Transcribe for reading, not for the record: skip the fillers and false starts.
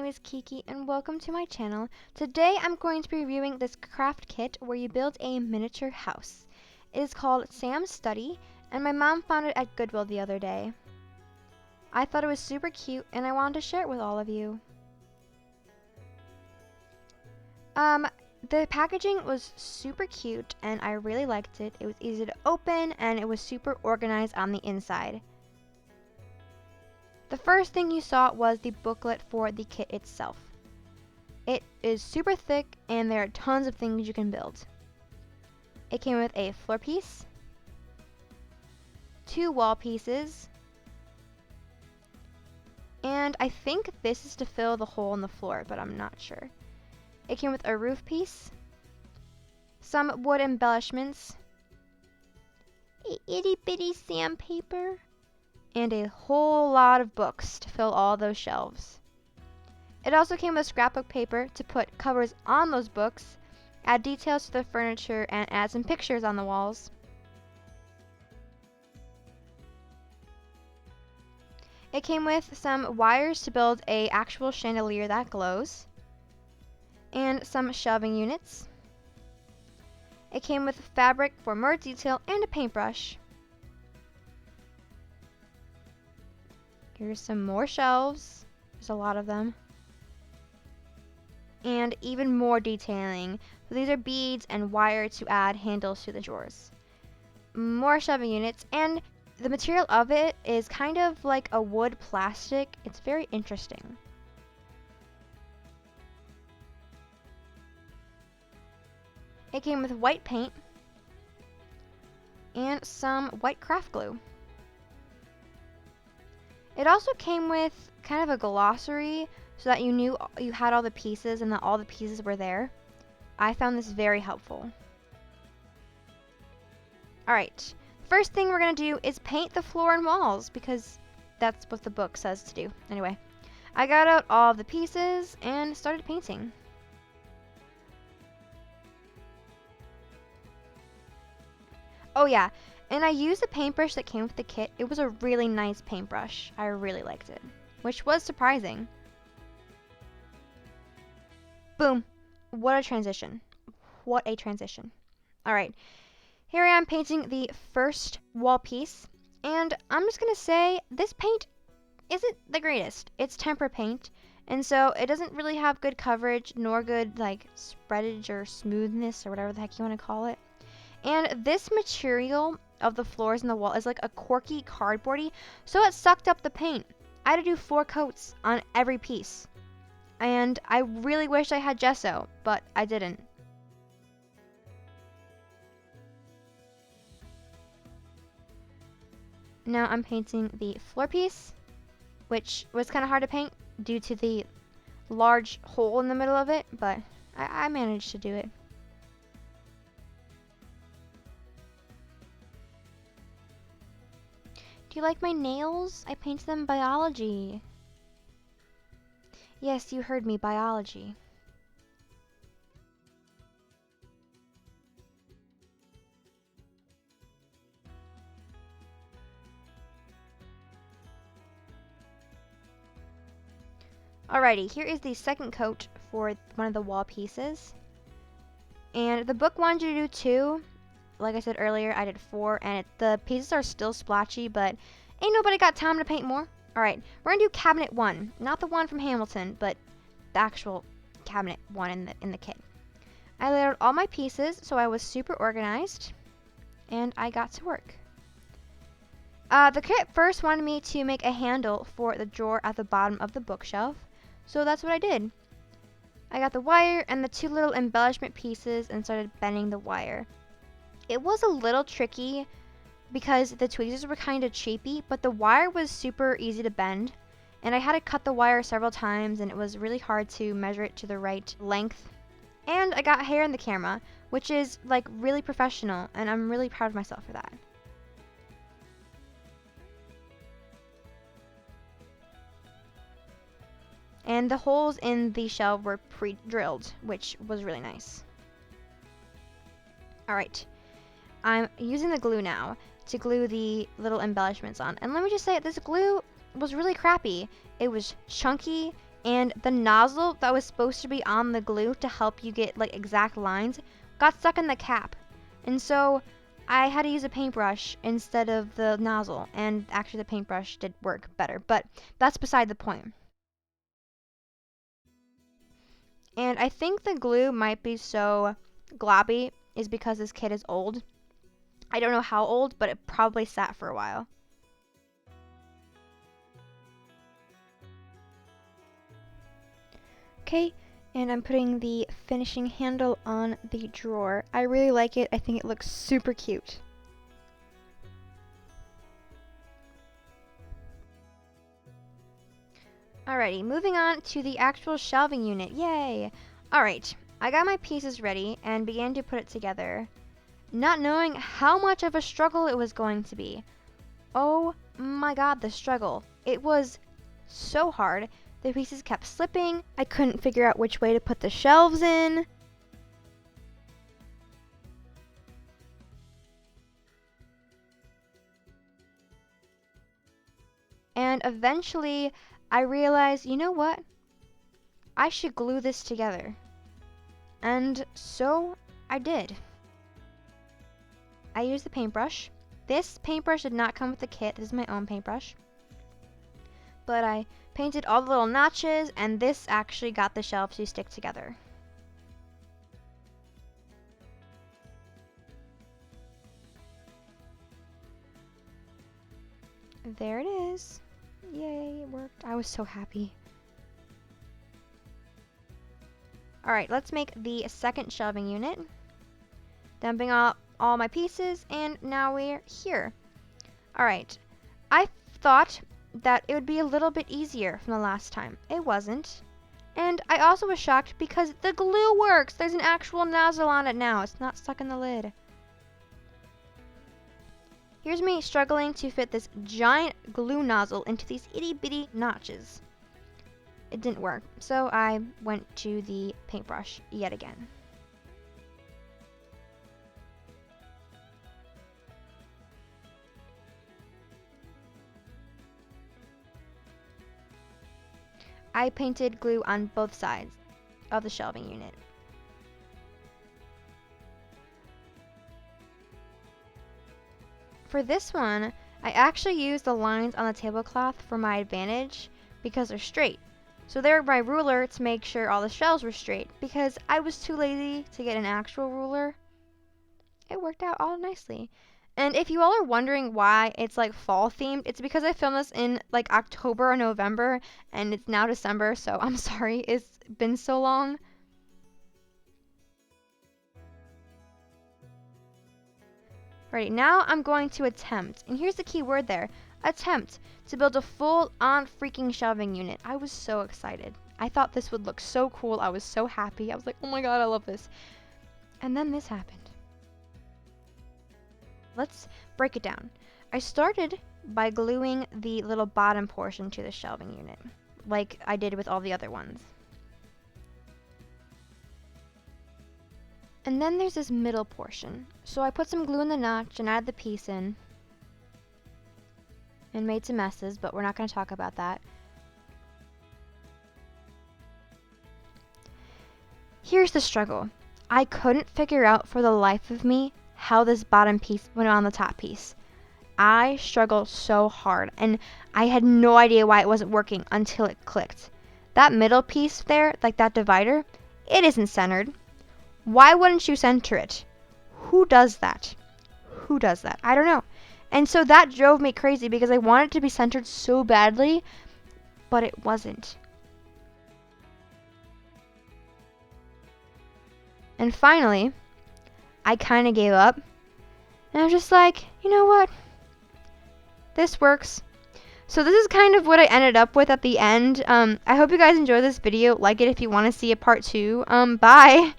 name is Kiki and welcome to my channel. Today I'm going to be reviewing this craft kit where you build a miniature house. It is called Sam's Study and my mom found it at Goodwill the other day. I thought it was super cute and I wanted to share it with all of you. The packaging was super cute and I really liked it. It was easy to open and it was super organized on the inside. The first thing you saw was the booklet for the kit itself. It is super thick and there are tons of things you can build. It came with a floor piece, 2 wall pieces, and I think this is to fill the hole in the floor, but I'm not sure. It came with a roof piece, some wood embellishments, a itty bitty sandpaper, and a whole lot of books to fill all those shelves. It also came with scrapbook paper to put covers on those books, add details to the furniture, and add some pictures on the walls. It came with some wires to build an actual chandelier that glows, and some shelving units. It came with fabric for more detail and a paintbrush. Here's some more shelves. There's a lot of them. And even more detailing. So these are beads and wire to add handles to the drawers. More shelving units, and the material of it is kind of like a wood plastic. It's very interesting. It came with white paint and some white craft glue. It also came with kind of a glossary so that you knew you had all the pieces and that all the pieces were there. I found this very helpful. Alright, first thing we're going to do is paint the floor and walls because that's what the book says to do. Anyway, I got out all of the pieces and started painting. Oh yeah, and I used the paintbrush that came with the kit. It was a really nice paintbrush. I really liked it, which was surprising. Boom. What a transition. What a transition. Alright, here I am painting the first wall piece, and I'm just going to say this paint isn't the greatest. It's tempera paint, and so it doesn't really have good coverage nor good like spreadage or smoothness or whatever the heck you want to call it. And this material of the floors and the wall is like a corky cardboardy, so it sucked up the paint. I had to do 4 coats on every piece. And I really wish I had gesso, but I didn't. Now I'm painting the floor piece, which was kind of hard to paint due to the large hole in the middle of it, but I managed to do it. Do you like my nails? I painted them biology. Yes, you heard me, biology. Alrighty, here is the second coat for one of the wall pieces. And the book wanted you to do 2. Like I said earlier, I did 4, and the pieces are still splotchy, but ain't nobody got time to paint more. Alright, we're gonna do cabinet 1. Not the one from Hamilton, but the actual cabinet 1 in the kit. I laid out all my pieces, so I was super organized, and I got to work. The kit first wanted me to make a handle for the drawer at the bottom of the bookshelf, so that's what I did. I got the wire and the 2 little embellishment pieces and started bending the wire. It was a little tricky because the tweezers were kind of cheapy, but the wire was super easy to bend, and I had to cut the wire several times, and it was really hard to measure it to the right length. And I got hair in the camera, which is like really professional, and I'm really proud of myself for that. And the holes in the shelf were pre-drilled, which was really nice. Alright. I'm using the glue now to glue the little embellishments on. And let me just say, this glue was really crappy. It was chunky and the nozzle that was supposed to be on the glue to help you get like exact lines got stuck in the cap. And so I had to use a paintbrush instead of the nozzle, and actually the paintbrush did work better, but that's beside the point. And I think the glue might be so globby is because this kit is old. I don't know how old, but it probably sat for a while. Okay, and I'm putting the finishing handle on the drawer. I really like it. I think it looks super cute. Alrighty, moving on to the actual shelving unit. Yay! Alright, I got my pieces ready and began to put it together, not knowing how much of a struggle it was going to be. Oh my god, the struggle. It was so hard. The pieces kept slipping. I couldn't figure out which way to put the shelves in. And eventually, I realized, you know what? I should glue this together. And so I did. I used the paintbrush. This paintbrush did not come with the kit. This is my own paintbrush. But I painted all the little notches, and this actually got the shelves to stick together. There it is. Yay, it worked. I was so happy. Alright, let's make the second shelving unit. Dumping out all my pieces, and now we're here. Alright, I thought that it would be a little bit easier from the last time. It wasn't. And I also was shocked because the glue works. There's an actual nozzle on it now. It's not stuck in the lid. Here's me struggling to fit this giant glue nozzle into these itty bitty notches. It didn't work, so I went to the paintbrush yet again. I painted glue on both sides of the shelving unit. For this one, I actually used the lines on the tablecloth for my advantage because they're straight. So they're my ruler to make sure all the shelves were straight because I was too lazy to get an actual ruler. It worked out all nicely. And if you all are wondering why it's like fall themed, it's because I filmed this in like October or November and it's now December, so I'm sorry it's been so long. Alright, now I'm going to attempt, and here's the key word there, attempt to build a full-on freaking shelving unit. I was so excited. I thought this would look so cool. I was so happy. I was like, oh my god, I love this. And then this happened. Let's break it down. I started by gluing the little bottom portion to the shelving unit, like I did with all the other ones. And then there's this middle portion. So I put some glue in the notch and added the piece in. And made some messes, but we're not going to talk about that. Here's the struggle. I couldn't figure out for the life of me how this bottom piece went on the top piece. I struggled so hard, and I had no idea why it wasn't working until it clicked. That middle piece there, like that divider, it isn't centered. Why wouldn't you center it? Who does that? Who does that? I don't know. And so that drove me crazy because I wanted it to be centered so badly, but it wasn't. And finally, I kind of gave up. And I was just like, you know what? This works. So this is kind of what I ended up with at the end. I hope you guys enjoyed this video. Like it if you want to see a part 2. Bye.